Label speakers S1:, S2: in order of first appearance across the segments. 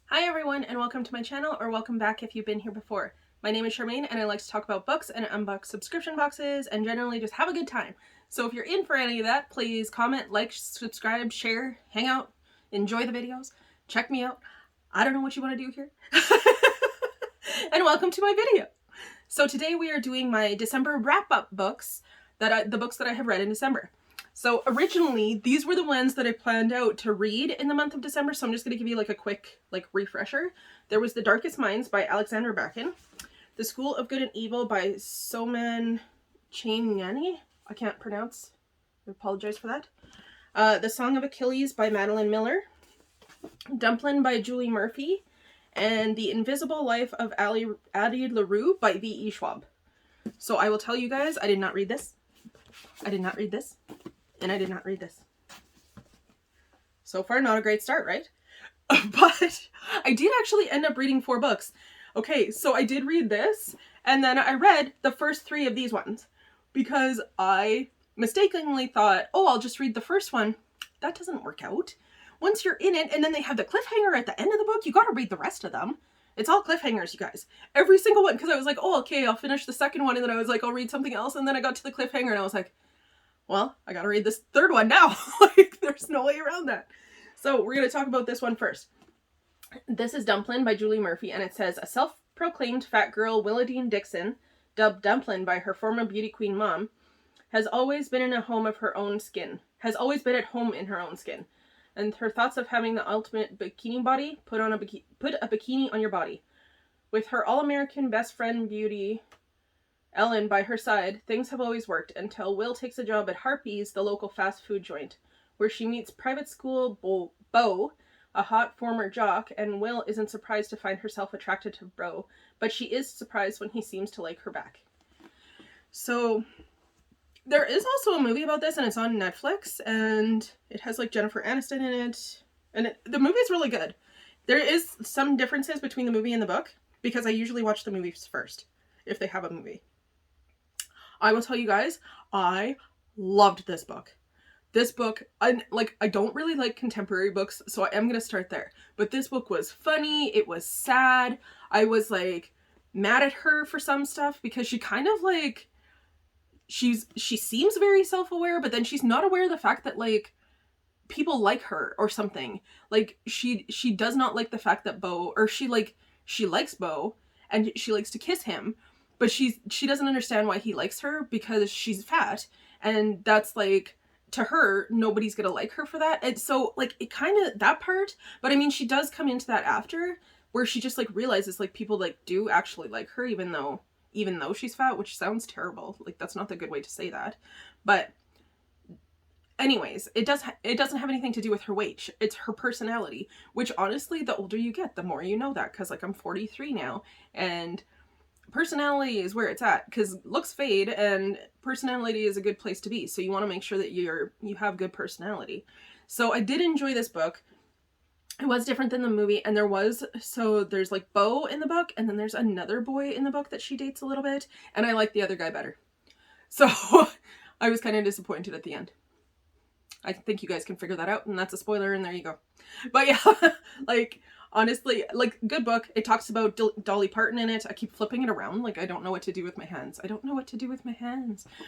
S1: Hi everyone, and welcome to my channel, or welcome back if you've been here before. My name is Sharmaine and I like to talk about books and unbox subscription boxes and generally just have a good time. So if you're in for any of that, please comment, like, subscribe, share, hang out, enjoy the videos, check me out. I don't know what you want to do here. And welcome to my video. So today we are doing my December wrap-up books, the books that I have read in December. So originally, these were the ones that I planned out to read in the month of December, so I'm just going to give you like a quick refresher. There was The Darkest Minds by Alexandra Bracken, The School of Good and Evil by Soman Chainani, I can't pronounce, I apologize for that. The Song of Achilles by Madeline Miller, Dumplin by Julie Murphy, and The Invisible Life of Addie LaRue by V.E. Schwab. So I will tell you guys, I did not read this. I did not read this. And I did not read this. So far, not a great start, right? But I did actually end up reading 4 books. Okay, so I did read this, and then I read the first 3 of these ones because I mistakenly thought, oh, I'll just read the first one. That doesn't work out. Once you're in it, and then they have the cliffhanger at the end of the book, you gotta read the rest of them. It's all cliffhangers, you guys. Every single one, because I was like, oh, okay, I'll finish the second one, and then I was like, I'll read something else, and then I got to the cliffhanger, and I was like, well, I gotta read this third one now. Like, there's no way around that. So we're gonna talk about this one first. This is Dumplin by Julie Murphy, and it says, a self-proclaimed fat girl, Willadine Dixon, dubbed Dumplin by her former beauty queen mom, has always been at home in her own skin, and her thoughts of having the ultimate bikini body, put a bikini on your body. With her all-American best friend beauty Ellen by her side, things have always worked until Will takes a job at Harpy's, the local fast food joint, where she meets private school Beau, a hot former jock, and Will isn't surprised to find herself attracted to Beau, but she is surprised when he seems to like her back. So there is also a movie about this, and it's on Netflix, and it has like Jennifer Aniston in it, and the movie is really good. There is some differences between the movie and the book, because I usually watch the movies first, if they have a movie. I will tell you guys, I loved this book. This book, I don't really like contemporary books, so I am going to start there. But this book was funny, it was sad, I was like mad at her for some stuff because she kind of like, she seems very self-aware, but then she's not aware of the fact that like people like her or something. Like she does not like the fact that Beau, or she likes Beau and she likes to kiss him. But she doesn't understand why he likes her because she's fat, and that's like, to her, nobody's gonna like her for that. And so like it kind of, that part, but I mean she does come into that after where she just like realizes like people like do actually like her even though she's fat, which sounds terrible. Like that's not the good way to say that. But anyways, it doesn't have anything to do with her weight. It's her personality, which honestly, the older you get, the more you know that, because like I'm 43 now, and personality is where it's at, because looks fade and personality is a good place to be. So you want to make sure that you have good personality. So I did enjoy this book. It was different than the movie, and there's like Beau in the book, and then there's another boy in the book that she dates a little bit, and I like the other guy better. So I was kind of disappointed at the end. I think you guys can figure that out, and that's a spoiler, and there you go. But yeah, like honestly, like, good book. It talks about Dolly Parton in it. I keep flipping it around. Like, I don't know what to do with my hands.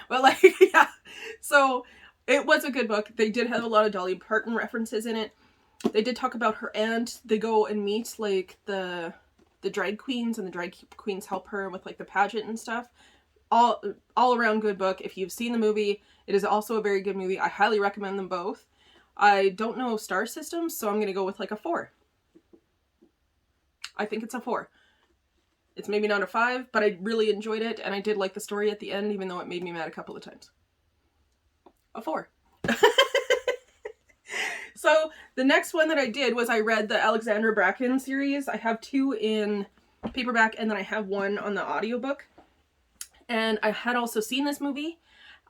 S1: But like, yeah. So it was a good book. They did have a lot of Dolly Parton references in it. They did talk about her aunt. They go and meet like the drag queens, and the drag queens help her with like the pageant and stuff. All around good book. If you've seen the movie, it is also a very good movie. I highly recommend them both. I don't know star systems, so I'm going to go with like a 4. I think it's a 4. It's maybe not a 5, but I really enjoyed it, and I did like the story at the end, even though it made me mad a couple of times. A 4. So the next one that I did was I read the Alexandra Bracken series. I have 2 in paperback, and then I have 1 on the audiobook. And I had also seen this movie.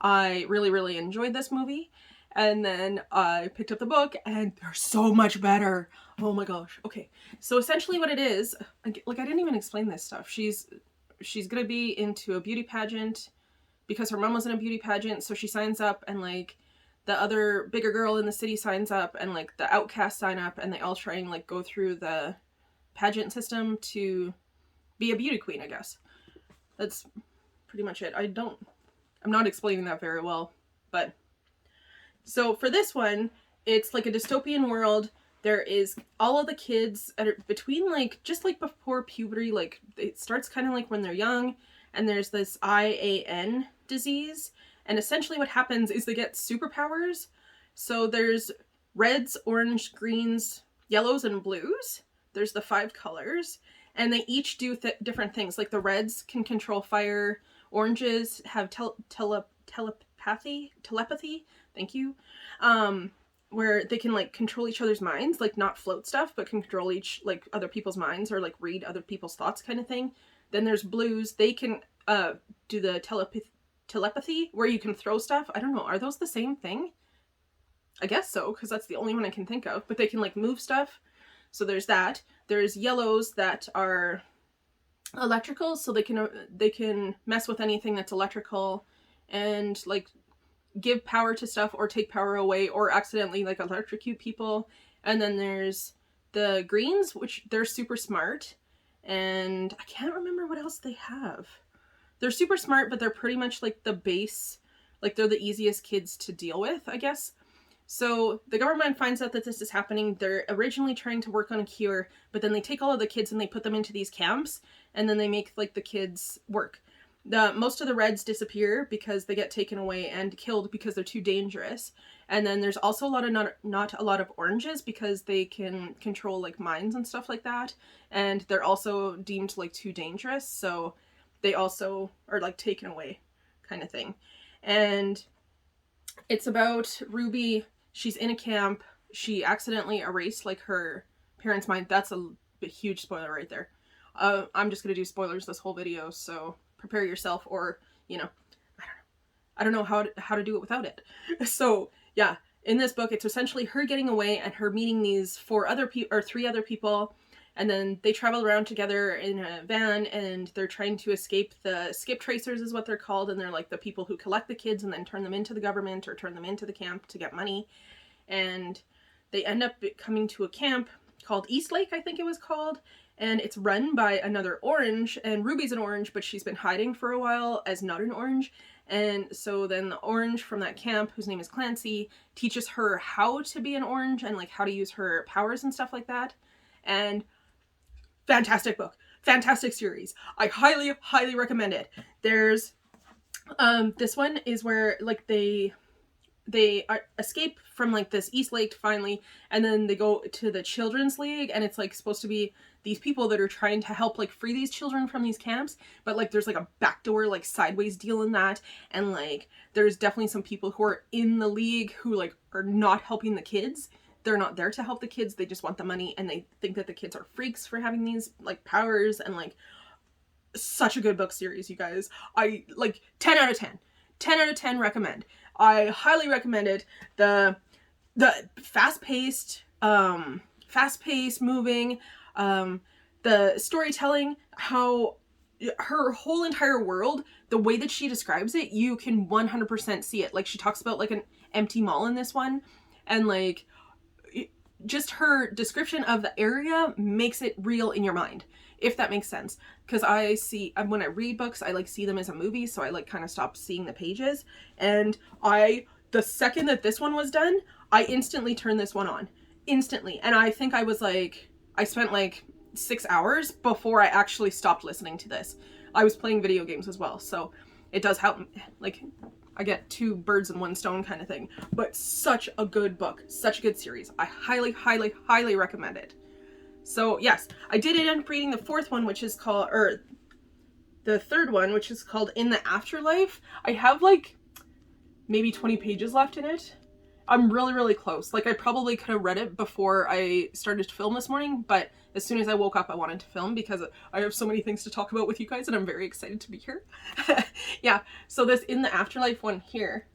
S1: I really, really enjoyed this movie. And then I picked up the book, and they're so much better. Oh my gosh. Okay. So essentially what it is, like, I didn't even explain this stuff. She's gonna be into a beauty pageant because her mom was in a beauty pageant. So she signs up, and like the other bigger girl in the city signs up, and like the outcasts sign up, and they all try and like go through the pageant system to be a beauty queen, I guess. That's pretty much it. I'm not explaining that very well, but so for this one, it's like a dystopian world. There is all of the kids that are between like, just like before puberty, like it starts kind of like when they're young, and there's this IAN disease, and essentially what happens is they get superpowers. So there's reds, orange, greens, yellows, and blues. There's the 5 colors, and they each do different things. Like the reds can control fire, oranges have telepathy, thank you, where they can like control each other's minds, like not float stuff, but control each, like other people's minds, or like read other people's thoughts kind of thing. Then there's blues, they can do the telepathy, where you can throw stuff. I don't know, are those the same thing? I guess so, because that's the only one I can think of, but they can like move stuff. So there's that. There's yellows that are electrical, so they can mess with anything that's electrical and like give power to stuff or take power away or accidentally like electrocute people. And then there's the greens, which they're super smart, and I can't remember what else they have. They're super smart, but they're pretty much like the base, like they're the easiest kids to deal with, I guess. So the government finds out that this is happening. They're originally trying to work on a cure, but then they take all of the kids and they put them into these camps, and then they make like the kids work. Most of the reds disappear because they get taken away and killed because they're too dangerous. And then there's also a lot of not a lot of oranges because they can control like minds and stuff like that. And they're also deemed like too dangerous, so they also are like taken away kind of thing. And it's about Ruby. She's in a camp. She accidentally erased like her parents' mind. That's a huge spoiler right there. I'm just gonna do spoilers this whole video, so prepare yourself, or you know, I don't know how to do it without it. So yeah, in this book, it's essentially her getting away and her meeting these 3 other people, and then they travel around together in a van, and they're trying to escape the skip tracers is what they're called, and they're like the people who collect the kids and then turn them into the government or turn them into the camp to get money. And they end up coming to a camp called Eastlake, I think it was called, and it's run by another orange, and Ruby's an orange, but she's been hiding for a while as not an orange. And so then the orange from that camp, whose name is Clancy, teaches her how to be an orange and like how to use her powers and stuff like that. And fantastic book, fantastic series. I highly, highly recommend it. There's this one is where like they escape from like this Eastlake finally, and then they go to the Children's League, and it's like supposed to be these people that are trying to help like free these children from these camps, but like there's like a backdoor like sideways deal in that, and like there's definitely some people who are in the league who like are not helping the kids. They're not there to help the kids, they just want the money, and they think that the kids are freaks for having these like powers. And like, such a good book series, you guys. I like 10 out of 10 out of 10 recommend. I highly recommend it. The fast-paced moving, the storytelling, how her whole entire world, the way that she describes it, you can 100% see it. Like, she talks about like an empty mall in this one, and like just her description of the area makes it real in your mind, if that makes sense. Because when I read books, I like see them as a movie, so I like kind of stop seeing the pages. And the second that this one was done, I instantly turned this one on. Instantly. And I think I spent like 6 hours before I actually stopped listening to this. I was playing video games as well, so it does help. Like, I get 2 birds in 1 stone kind of thing. But such a good book, such a good series. I highly, highly, highly recommend it. So yes, I did end up reading the 4th one, which is called, or the 3rd one, which is called In the Afterlife. I have like maybe 20 pages left in it. I'm really, really close. Like, I probably could have read it before I started to film this morning, but as soon as I woke up, I wanted to film because I have so many things to talk about with you guys, and I'm very excited to be here. Yeah, so this In the Afterlife one here,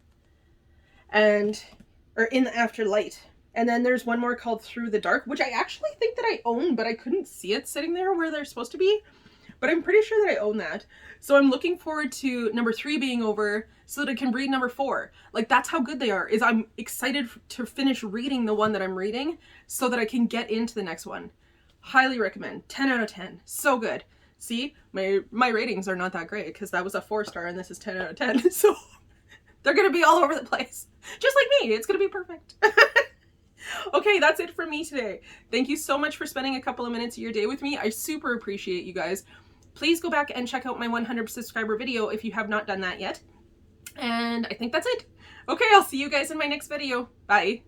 S1: or In the Afterlight. And then there's one more called Through the Dark, which I actually think that I own, but I couldn't see it sitting there where they're supposed to be. But I'm pretty sure that I own that. So I'm looking forward to number 3 being over so that I can read number 4. Like, that's how good they are, is I'm excited to finish reading the one that I'm reading so that I can get into the next one. Highly recommend. 10 out of 10. So good. See, my ratings are not that great because that was a 4-star and this is 10 out of 10. So they're going to be all over the place. Just like me. It's going to be perfect. Okay, that's it from me today. Thank you so much for spending a couple of minutes of your day with me. I super appreciate you guys. Please go back and check out my 100 subscriber video if you have not done that yet. And I think that's it. Okay, I'll see you guys in my next video. Bye.